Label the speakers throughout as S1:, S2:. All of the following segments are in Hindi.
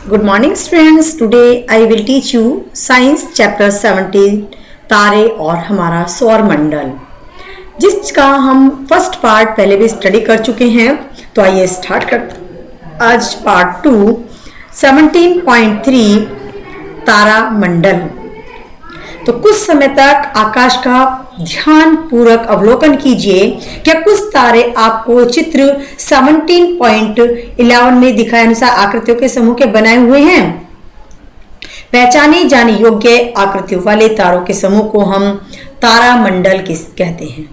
S1: Good morning students. Today I will teach you Science Chapter 17 तारे और हमारा सौर मंडल, जिसका हम फर्स्ट पार्ट पहले भी स्टडी कर चुके हैं। तो आइए स्टार्ट करते। आज पार्ट 2 17.3 तारा मंडल। तो कुछ समय तक आकाश का ध्यान पूर्वक अवलोकन कीजिए। क्या कुछ तारे आपको चित्र 17.11 में दिखाए अनुसार आकृतियों के समूह के बनाए हुए हैं? पहचाने जाने योग्य आकृतियों वाले तारों के समूह को हम तारा मंडल कहते हैं।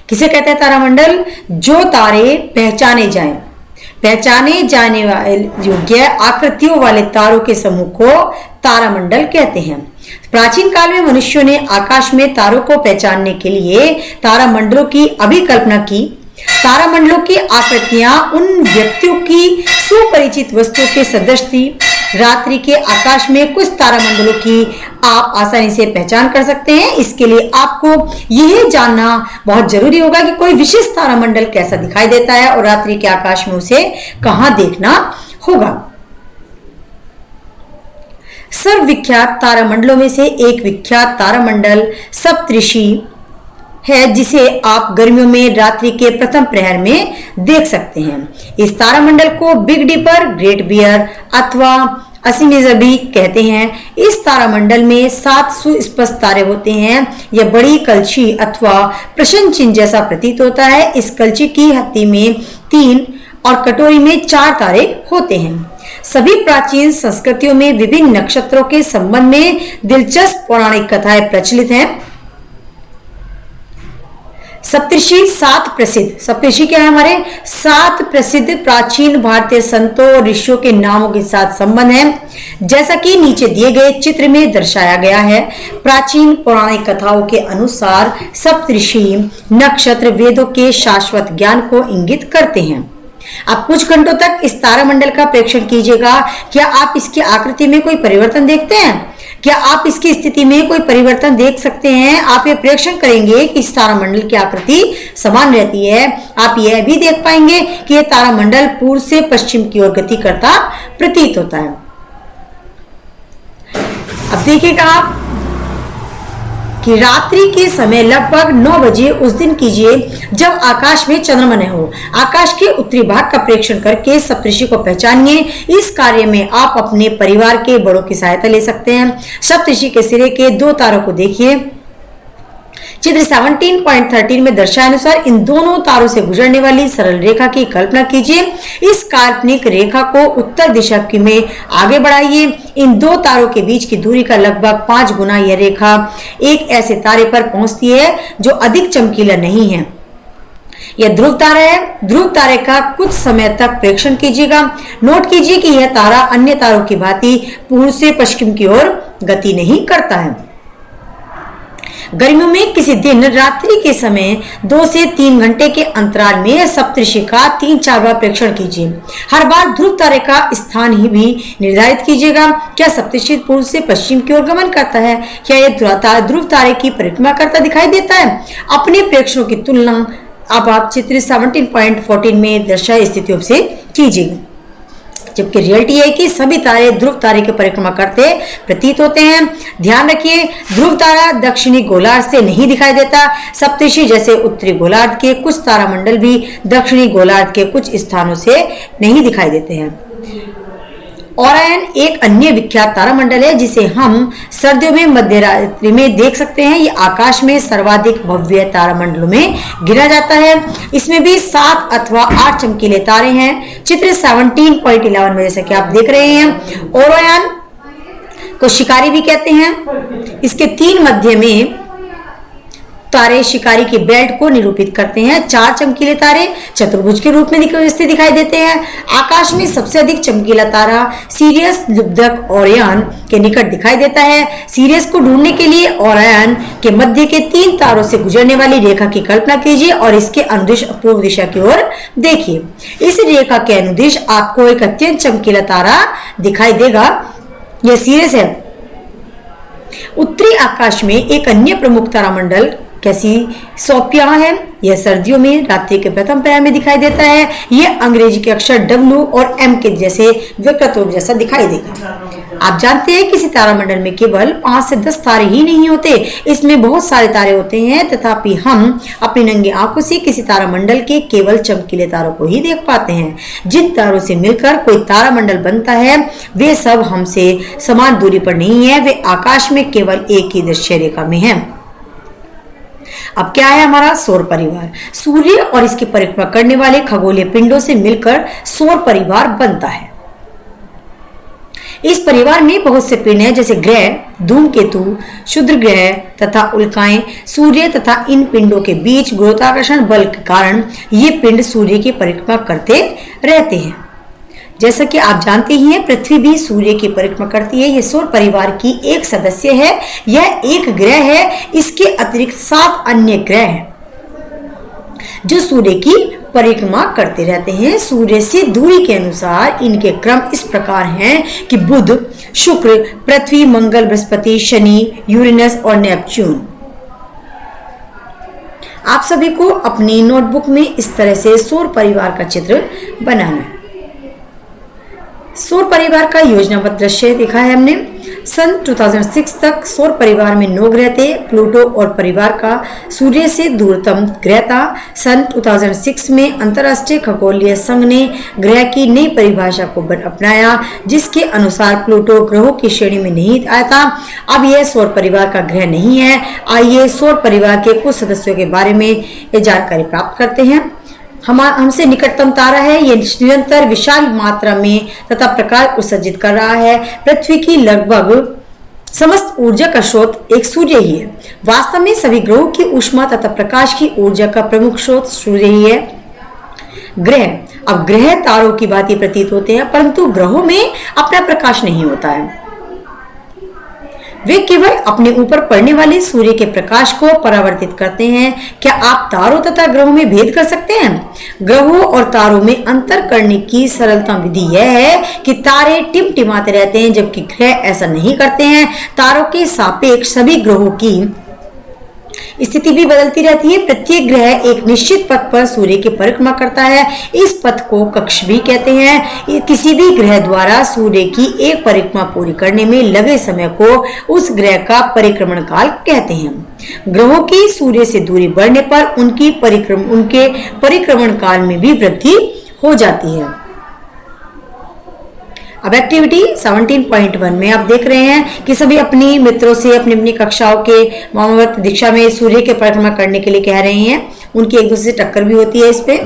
S1: किसे कहते हैं तारा मंडल? जो तारे पहचाने जाने वाले योग्य आकृतियों वाले तारों के समूह को तारामंडल कहते हैं। प्राचीन काल में मनुष्यों ने आकाश में तारों को पहचानने के लिए तारामंडलों की अभिकल्पना की। तारामंडलों की आकृतियां उन व्यक्तियों की सुपरिचित वस्तुओं के सदृश थी। रात्रि के आकाश में कुछ तारामंडलों की आप आसानी से पहचान कर सकते हैं। इसके लिए आपको यह जानना बहुत जरूरी होगा कि कोई विशेष तारामंडल कैसा दिखाई देता है और रात्रि के आकाश में उसे कहां देखना होगा। सर्वविख्यात तारामंडलों में से एक विख्यात तारामंडल सप्तऋषि है, जिसे आप गर्मियों में रात्रि के प्रथम प्रहर में देख सकते हैं। इस तारामंडल को बिग डिपर, ग्रेट बियर अथवा असीमिज़ भी कहते हैं। इस तारामंडल में 7 सुस्पष्ट तारे होते हैं। यह बड़ी कलछी अथवा प्रश्न चिन्ह जैसा प्रतीत होता है। इस कलछी की हत्ती में 3 और कटोरी में 4 तारे होते हैं। सभी प्राचीन संस्कृतियों में विभिन्न नक्षत्रों के संबंध में दिलचस्प पौराणिक कथाएं प्रचलित हैं। सप्तऋषि क्या है? हमारे 7 प्रसिद्ध प्राचीन भारतीय संतों और ऋषियों के नामों के साथ संबंध है, जैसा कि नीचे दिए गए चित्र में दर्शाया गया है। प्राचीन पौराणिक कथाओं के अनुसार सप्तऋषि नक्षत्र वेदों के शाश्वत ज्ञान को इंगित करते हैं। आप कुछ घंटों तक इस तारामंडल का प्रेक्षण कीजिएगा। क्या आप इसकी आकृति में कोई परिवर्तन देखते हैं? क्या आप इसकी स्थिति में कोई परिवर्तन देख सकते हैं? आप ये प्रेक्षण करेंगे कि इस तारामंडल की आकृति समान रहती है। आप यह भी देख पाएंगे कि यह तारामंडल पूर्व से पश्चिम की ओर गति करता प्रतीत होता है। अब देखिएगा आप कि रात्रि के समय लगभग 9 बजे उस दिन कीजिए जब आकाश में चंद्रमा न हो। आकाश के उत्तरी भाग का प्रेक्षण करके सप्तऋषि को पहचानिए। इस कार्य में आप अपने परिवार के बड़ों की सहायता ले सकते हैं। सप्तऋषि के सिरे के 2 तारों को देखिए। चित्र 17.13 में दर्शाए अनुसार इन दोनों तारों से गुजरने वाली सरल रेखा की कल्पना कीजिए। इस काल्पनिक रेखा को उत्तर दिशा में आगे बढ़ाइए। इन 2 तारों के बीच की दूरी का लगभग 5 गुना यह रेखा एक ऐसे तारे पर पहुंचती है जो अधिक चमकीला नहीं है। यह ध्रुव तारा है। ध्रुव तारे का कुछ समय तक प्रेक्षण कीजिएगा। नोट कीजिए कि यह तारा अन्य तारों की भांति पूर्व से पश्चिम की ओर गति नहीं करता है। गर्मियों में किसी दिन रात्रि के समय 2 से 3 घंटे के अंतराल में सप्तऋषि का 3-4 बार प्रेक्षण कीजिए। हर बार ध्रुव तारे का स्थान ही भी निर्धारित कीजिएगा। क्या सप्तऋषि पूर्व से पश्चिम की ओर गमन करता है? क्या यह ध्रुव तारे की परिक्रमा करता दिखाई देता है? अपने प्रेक्षणों की तुलना अब आप चित्र 17.14 में दर्शाई स्थितियों से कीजिएगा, जबकि रियलिटी है कि सभी तारे ध्रुव तारे की परिक्रमा करते प्रतीत होते हैं। ध्यान रखिए, ध्रुव तारा दक्षिणी गोलार्ध से नहीं दिखाई देता। सप्तऋषि जैसे उत्तरी गोलार्ध के कुछ तारामंडल भी दक्षिणी गोलार्ध के कुछ स्थानों से नहीं दिखाई देते हैं। ओरायन एक अन्य विख्यात तारामंडल है, जिसे हम सर्दियों में मध्यरात्रि में देख सकते हैं। यह आकाश में सर्वाधिक भव्य तारामंडलों में गिना जाता है। इसमें भी 7 अथवा 8 चमकीले तारे हैं। चित्र 17.11 में जैसा कि आप देख रहे हैं, ओरायन को शिकारी भी कहते हैं। इसके 3 मध्य में तारे शिकारी की बेल्ट को निरूपित करते हैं। 4 चमकीले तारे चतुर्भुज के रूप में स्थित दिखाई देते हैं। आकाश में सबसे अधिक चमकीला तारा सीरियस लुब्धक ओरियन के निकट दिखाई देता है। सीरियस को ढूंढने के लिए ओरियन के मध्य के 3 तारों से गुजरने वाली रेखा की कल्पना कीजिए और इसके अनुदिश पूर्व दिशा की ओर देखिए। इस रेखा के अनुदिश आपको एक अत्यंत चमकीला तारा दिखाई देगा। यह सीरियस है। उत्तरी आकाश में एक अन्य प्रमुख तारामंडल कैसी सोपिया है। यह सर्दियों में रात्रि के प्रथम पहर में दिखाई देता है। यह अंग्रेजी के अक्षर W और M के जैसे विकृत रूप जैसा दिखाई देगा। आप जानते हैं किसी तारामंडल में केवल 5 से 10 तारे ही नहीं होते, इसमें बहुत सारे तारे होते हैं। तथापि हम अपनी नंगी आंखों से किसी तारामंडल के केवल चमकीले तारों को ही देख पाते हैं। जिन तारों से मिलकर कोई तारामंडल बनता है वे सब हमसे समान दूरी पर नहीं है, वे आकाश में केवल एक ही दृश्य रेखा में हैं। अब क्या है हमारा सौर परिवार? सूर्य और इसकी परिक्रमा करने वाले खगोलीय पिंडों से मिलकर सौर परिवार बनता है। इस परिवार में बहुत से पिंड हैं, जैसे ग्रह, धूमकेतु, क्षुद्र ग्रह तथा उल्काएं। सूर्य तथा इन पिंडों के बीच गुरुत्वाकर्षण बल के कारण ये पिंड सूर्य की परिक्रमा करते रहते हैं। जैसा कि आप जानते ही हैं, पृथ्वी भी सूर्य की परिक्रमा करती है। यह सौर परिवार की एक सदस्य है। यह एक ग्रह है। इसके अतिरिक्त 7 अन्य ग्रह हैं जो सूर्य की परिक्रमा करते रहते हैं। सूर्य से दूरी के अनुसार इनके क्रम इस प्रकार हैं कि बुध, शुक्र, पृथ्वी, मंगल, बृहस्पति, शनि, यूरेनस और नेपच्यून। आप सभी को अपनी नोटबुक में इस तरह से सौर परिवार का चित्र बनाना है। सौर परिवार का योजनाबद्ध दृश्य देखा है हमने। सन 2006 तक सौर परिवार में 9 ग्रह थे। प्लूटो और परिवार का सूर्य से दूरतम ग्रह था। सन 2006 में अंतर्राष्ट्रीय खगोलीय संघ ने ग्रह की नई परिभाषा को अपनाया, जिसके अनुसार प्लूटो ग्रहों की श्रेणी में नहीं आया था। अब यह सौर परिवार का ग्रह नहीं है। आइए सौर परिवार के कुछ सदस्यों के बारे में ये जानकारी प्राप्त करते हैं। हमसे निकटतम तारा है। यह निरंतर विशाल मात्रा में तथा प्रकाश उत्सर्जित कर रहा है। पृथ्वी की लगभग समस्त ऊर्जा का स्रोत एक सूर्य ही है। वास्तव में सभी ग्रहों की ऊष्मा तथा प्रकाश की ऊर्जा का प्रमुख स्रोत सूर्य ही है। ग्रह, अब ग्रह तारों की भांति प्रतीत होते हैं, परंतु ग्रहों में अपना प्रकाश नहीं होता है। वे केवल अपने ऊपर पड़ने वाले सूर्य के प्रकाश को परावर्तित करते हैं। क्या आप तारों तथा ग्रहों में भेद कर सकते हैं? ग्रहों और तारों में अंतर करने की सरलतम विधि यह है कि तारे टिमटिमाते रहते हैं, जबकि ग्रह ऐसा नहीं करते हैं। तारों के सापेक्ष सभी ग्रहों की स्थिति भी बदलती रहती है। प्रत्येक ग्रह एक निश्चित पथ पर सूर्य की परिक्रमा करता है। इस पथ को कक्ष भी कहते हैं। किसी भी ग्रह द्वारा सूर्य की एक परिक्रमा पूरी करने में लगे समय को उस ग्रह का परिक्रमण काल कहते हैं। ग्रहों की सूर्य से दूरी बढ़ने पर उनके परिक्रमण काल में भी वृद्धि हो जाती है। अब एक्टिविटी 17.1 में आप देख रहे हैं कि सभी अपनी मित्रों से अपनी अपनी कक्षाओं के वामावर्त दिशा में सूर्य की परिक्रमा करने के लिए कह रहे हैं। उनकी एक दूसरे से टक्कर भी होती है इस पे।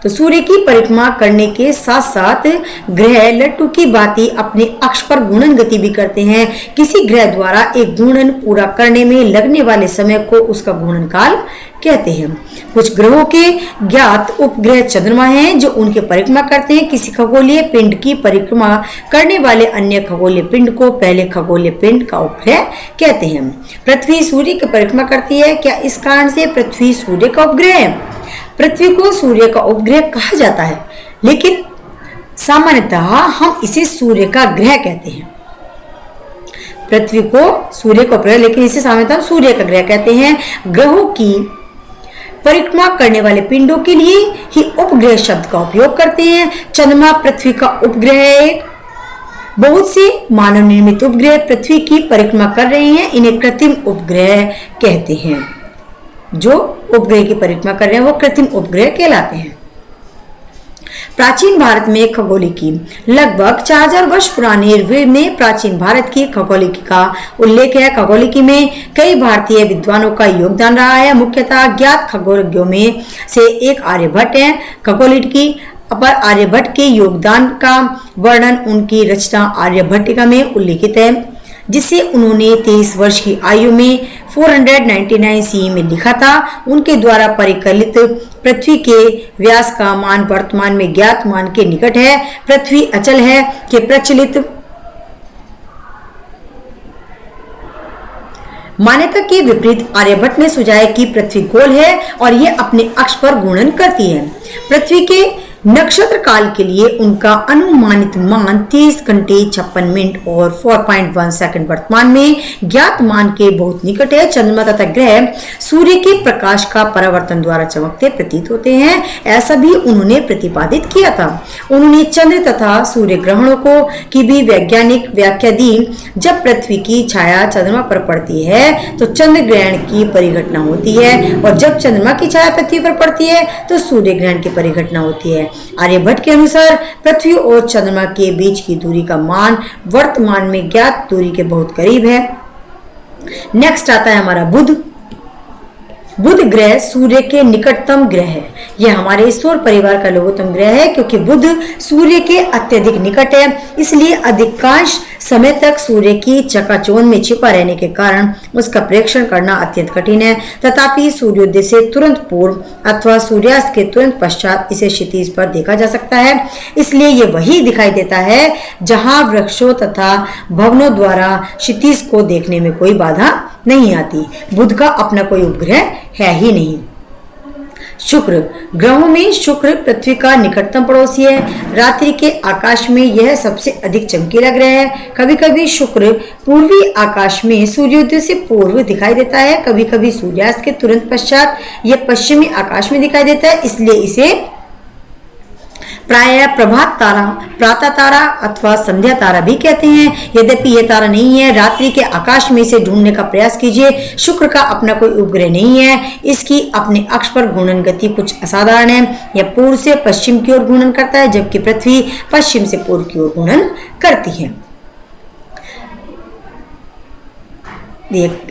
S1: तो सूर्य की परिक्रमा करने के साथ साथ ग्रह लट्टू की भांति अपने अक्ष पर घूर्णन गति भी करते हैं। किसी ग्रह द्वारा एक घूर्णन पूरा करने में लगने वाले समय को उसका घूर्णन काल कहते हैं। कुछ ग्रहों के ज्ञात उपग्रह चंद्रमा हैं जो उनके परिक्रमा करते हैं। किसी खगोलीय पिंड की परिक्रमा करने वाले अन्य खगोलीय पिंड को पहले खगोलीय पिंड का उपग्रह कहते हैं। पृथ्वी सूर्य की परिक्रमा करती है। क्या इस कारण से पृथ्वी सूर्य का उपग्रह है? पृथ्वी को सूर्य का उपग्रह कहा जाता है, लेकिन सामान्यतः हम इसे सूर्य का ग्रह कहते हैं। पृथ्वी को सूर्य का उपग्रह, लेकिन इसे सामान्यतः सूर्य का ग्रह कहते हैं। ग्रहों की परिक्रमा करने वाले पिंडों के लिए ही उपग्रह शब्द का उपयोग करते हैं। चंद्रमा पृथ्वी का उपग्रह है। बहुत से मानव निर्मित उपग्रह पृथ्वी की परिक्रमा कर रहे हैं। इन्हें कृत्रिम उपग्रह कहते हैं। जो उपग्रह की परिक्रमा कर रहे हैं वो कृत्रिम उपग्रह कहलाते हैं। प्राचीन भारत में खगोलिकी लगभग 4000 वर्ष पुराने ऋग्वेद में प्राचीन भारत की खगोलिकी का उल्लेख है। खगोलिकी में कई भारतीय विद्वानों का योगदान रहा है। मुख्यतः ज्ञात खगोलज्ञों में से एक आर्यभट्ट है। खगोलिकी पर आर्यभट्ट के योगदान का वर्णन उनकी रचना आर्यभट्टिका में उल्लिखित है, जिसे उन्होंने 23 वर्ष की आयु में 499 CE में लिखा था। उनके द्वारा परिकलित पृथ्वी के व्यास का मान वर्तमान में ज्ञात मान के निकट है। पृथ्वी अचल है कि प्रचलित मान्यता के विपरीत आर्यभट्ट ने सुझाया कि पृथ्वी गोल है और यह अपने अक्ष पर घूर्णन करती है। पृथ्वी के नक्षत्र काल के लिए उनका अनुमानित मान 30 घंटे 56 मिनट और 4.1 सेकंड वर्तमान में ज्ञात मान के बहुत निकट है। चंद्रमा तथा ग्रह सूर्य के प्रकाश का परावर्तन द्वारा चमकते प्रतीत होते हैं, ऐसा भी उन्होंने प्रतिपादित किया था। उन्होंने चंद्र तथा सूर्य ग्रहणों को की भी वैज्ञानिक व्याख्या दी। जब पृथ्वी की छाया चंद्रमा पर पड़ती है तो चंद्र ग्रहण की परिघटना होती है, और जब चंद्रमा की छाया पृथ्वी पर पड़ती है तो सूर्य ग्रहण की परिघटना होती है। आर्यभट्ट के अनुसार पृथ्वी और चंद्रमा के बीच की दूरी का मान वर्तमान में ज्ञात दूरी के बहुत करीब है। नेक्स्ट आता है हमारा बुध। बुध ग्रह सूर्य के निकटतम ग्रह है। यह हमारे सौर परिवार का लघुत्तम ग्रह है, क्योंकि बुध सूर्य के अत्यधिक निकट है, इसलिए अधिकांश समय तक सूर्य की चकाचौंध में छिपा रहने के कारण उसका प्रेक्षण करना अत्यंत कठिन है। तथापि सूर्योदय से तुरंत पूर्व अथवा सूर्यास्त के तुरंत पश्चात इसे क्षितिज पर देखा जा सकता है। इसलिए यह वही दिखाई देता है जहां वृक्षों तथा भवनों द्वारा क्षितिज को देखने में कोई बाधा नहीं आती। बुध का अपना कोई उपग्रह है ही नहीं। शुक्र। ग्रहों में शुक्र पृथ्वी का निकटतम पड़ोसी है। रात्रि के आकाश में यह सबसे अधिक चमकीला ग्रह है। कभी कभी शुक्र पूर्वी आकाश में सूर्योदय से पूर्व दिखाई देता है, कभी कभी सूर्यास्त के तुरंत पश्चात यह पश्चिमी आकाश में दिखाई देता है, इसलिए इसे प्रायः प्रभात तारा, प्रातः तारा अथवा संध्या तारा भी कहते हैं। यद्यपि यह तारा नहीं है, रात्रि के आकाश में इसे ढूंढने का प्रयास कीजिए। शुक्र का अपना कोई उपग्रह नहीं है। इसकी अपने अक्ष पर घूर्णन गति कुछ असाधारण है। यह पूर्व से पश्चिम की ओर घूर्णन करता है, जबकि पृथ्वी पश्चिम से पूर्व की ओर घूर्णन करती है।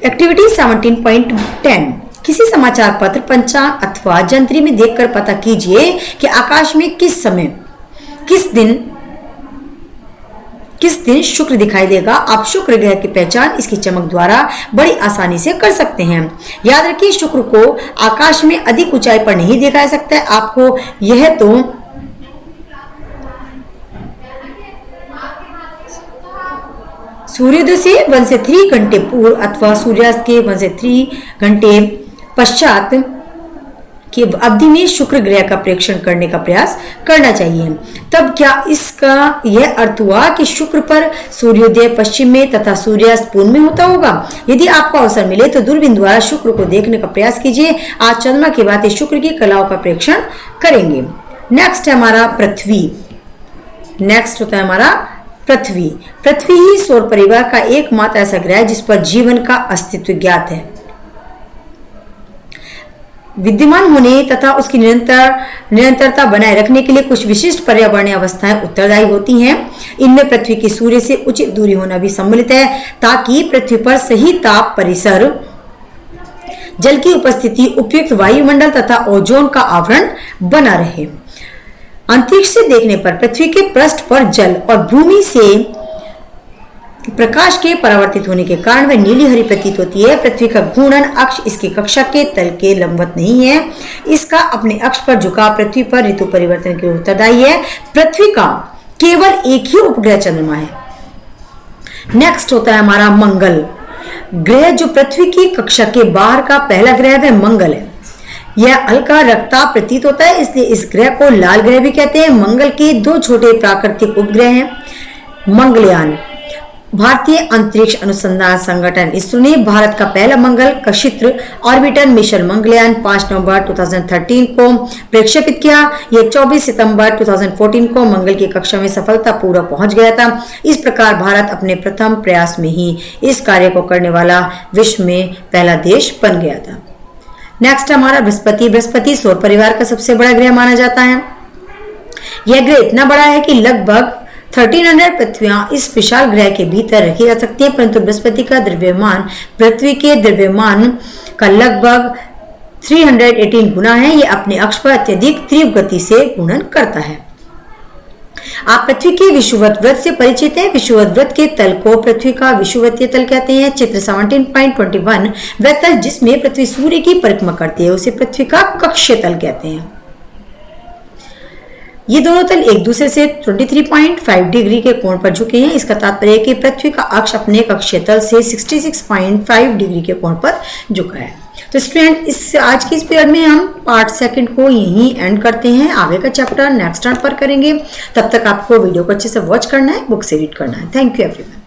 S1: एक्टिविटी 17.10। किसी समाचार पत्र, पंचांग अथवा जंत्री में देखकर पता कीजिए कि आकाश में किस समय किस दिन शुक्र दिखाई देगा। आप शुक्र ग्रह की पहचान इसकी चमक द्वारा बड़ी आसानी से कर सकते हैं। याद रखिए, शुक्र को आकाश में अधिक ऊंचाई पर नहीं देखा जा सकता है। आपको यह तो सूर्योदय से 1 से 3 घंटे पूर्व अथवा सूर्यास्त के 1 से 3 घंटे पश्चात की अवधि में शुक्र ग्रह का प्रेक्षण करने का प्रयास करना चाहिए। तब क्या इसका यह अर्थ हुआ कि शुक्र पर सूर्योदय पश्चिम में तथा सूर्यास्त पूर्व में होता होगा? यदि आपको अवसर मिले तो दूरबीन द्वारा शुक्र को देखने का प्रयास कीजिए। आज चंद्रमा की बातें शुक्र की कलाओं का प्रेक्षण करेंगे। नेक्स्ट है हमारा पृथ्वी। नेक्स्ट होता है हमारा पृथ्वी। पृथ्वी ही सौर परिवार का एकमात्र ऐसा ग्रह है जिस पर जीवन का अस्तित्व ज्ञात है। विद्यमान होने तथा उसकी निरंतरता बनाए रखने के लिए कुछ विशिष्ट पर्यावरणीय अवस्थाएं उत्तरदायी होती हैं। इनमें पृथ्वी की सूर्य से उचित दूरी होना भी सम्मिलित है, ताकि पृथ्वी पर सही ताप परिसर, जल की उपस्थिति, उपयुक्त वायुमंडल तथा ओजोन का आवरण बना रहे। अंतरिक्ष से देखने पर पृथ्वी के पृष्ठ पर जल और भूमि से प्रकाश के परावर्तित होने के कारण वह नीली हरी प्रतीत होती है। पृथ्वी का घूर्णन अक्ष इसकी कक्षा के तल के लंबवत नहीं है। इसका अपने अक्ष पर झुकाव पृथ्वी पर ऋतु परिवर्तन के लिए उत्तरदायी है। पृथ्वी का केवल एक ही उपग्रह चंद्रमा है। नेक्स्ट होता है हमारा मंगल ग्रह, जो पृथ्वी की कक्षा के बाहर का पहला ग्रह वह मंगल है। यह हल्का रक्ता प्रतीत होता है, इसलिए इस ग्रह को लाल ग्रह भी कहते हैं। मंगल के 2 छोटे प्राकृतिक उपग्रह हैं। मंगलयान। भारतीय अंतरिक्ष अनुसंधान संगठन इसरो ने भारत का पहला मंगल कक्षित्र ऑर्बिटर मिशन मंगलयान 5 नवंबर 2013 को प्रक्षेपित किया। यह 24 सितंबर 2014 को मंगल की कक्षा में सफलतापूर्वक पहुंच गया था। इस प्रकार भारत अपने प्रथम प्रयास में ही इस कार्य को करने वाला विश्व में पहला देश बन गया था। नेक्स्ट हमारा बृहस्पति। बृहस्पति सौर परिवार का सबसे बड़ा ग्रह माना जाता है। यह ग्रह इतना बड़ा है कि लगभग 1300 पृथ्वियां इस विशाल ग्रह के भीतर रखी जा सकती है, परंतु बृहस्पति का द्रव्यमान पृथ्वी के द्रव्यमान का लगभग 318 गुना है। यह अपने अक्ष पर अत्यधिक तीव्र गति से घूर्णन करता है। आप पृथ्वी के विषुवत वृत्त से परिचित हैं। विषुवत वृत्त के तल को पृथ्वी का विषुवतीय तल कहते हैं। चित्र 17.21 वह तल जिसमें पृथ्वी सूर्य की परिक्रमा करती है उसे पृथ्वी का कक्षीय तल कहते हैं। ये दोनों तल एक दूसरे से 23.5 डिग्री के कोण पर झुके हैं। इसका तात्पर्य है कि पृथ्वी का अक्ष अपने कक्षीय तल से 66.5 डिग्री के कोण पर झुका है। तो स्टूडेंट इस आज की इस पीरियड में हम पार्ट सेकंड को यहीं एंड करते हैं। आगे का चैप्टर नेक्स्ट टाइम पर करेंगे। तब तक आपको वीडियो को अच्छे से वॉच करना है, बुक से रीड करना है। Thank you everyone.